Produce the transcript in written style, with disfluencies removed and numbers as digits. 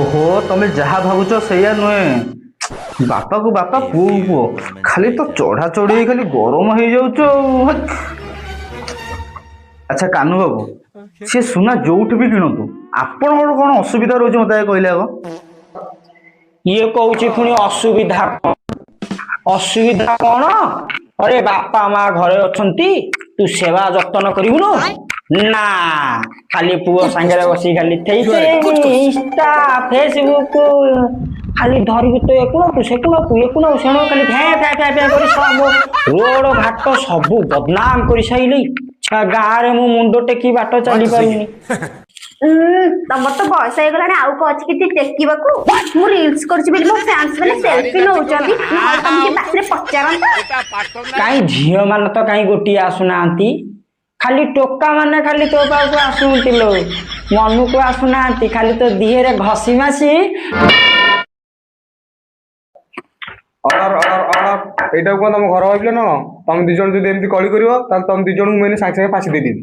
ଓହୋ ତମେ ଯାହା ଭାବୁଛ ସେଇଆ ନୁହେଁ। ବାପା କୁ ବାପା ପୁଅ କୁ ପୁଅ ଖାଲି ତ ଚଢା ଚଢି ଖାଲି ଗରମ ହେଇଯାଉଛୁ ଆଉ। ଆଚ୍ଛା କାନୁ ବାବୁ ସେ ସୁନା ଯୋଉଠି ବି କିଣନ୍ତୁ ଆପଣଙ୍କର କଣ ଅସୁବିଧା ରହୁଛି ମତେ କହିଲେ ଆଗ। ଇଏ କହୁଛି ପୁଣି ଅସୁବିଧା ଅସୁବିଧା କଣ? ଅରେ ବାପା ମା ଘରେ ଅଛନ୍ତି ତୁ ସେବା ଯତ୍ନ କରିବୁନୁ ନା ଖାଲି ପୁଅ ସାଙ୍ଗରେ ବସି ଖାଲି ଇନଷ୍ଟା ଫେସବୁକ୍ ଖାଲି ଧରିକି ତୁ ଏକୁଣକୁ ସେକୁଣକୁ ଏକୁଣକୁ ସେଣକୁ ଖାଲି ଭେଁ କରି ସବୁ ରୋଡ ଘାଟ ସବୁ ବଦନାମ କରିସାଇଲି। ଗାଁରେ ମୁଁ ମୁଣ୍ଡ ଟେକି ବାଟ ଚାଲି ପାରୁନି। ତମର ତ ବୟସ ହେଇଗଲାଣି ଆଉ କଣ ଅଛି କିଛି ଟେକିବାକୁ। ମୁଁ ରିଲ୍ସ କରୁଛି ବୋଲି ମୋ ଫ୍ୟାନ୍ସ ମାନେ ସେଲ୍ଫି ନଉଛନ୍ତି, ନହେଲେ ତମକୁ ପାଖରେ ପଚାରନ୍ତା। କାହିଁ ଝିଅ ମାନେ ତ କାହିଁ ଗୋଟିଏ ଆସୁନାହାନ୍ତି, ଖାଲି ଟୋକା ମାନେ ଖାଲି ତୋ ପାଖକୁ ଆସୁଛନ୍ତି ଲୋ, ମନକୁ ଆସୁନାହାନ୍ତି, ଖାଲି ତ ଦିହରେ ଘଷି ମାସି। ଏଇଟାକୁ କଣ ତମ ଘର ଭାବିଲ ନା କଣ? ତମେ ଦି ଜଣ ଯଦି ଏମିତି କଳି କରିବ ତାହେଲେ ତମେ ଦି ଜଣଙ୍କୁ ମୁଁ ସାଙ୍ଗେ ସାଙ୍ଗେ ଫାଶୀ ଦେଇଦେବି।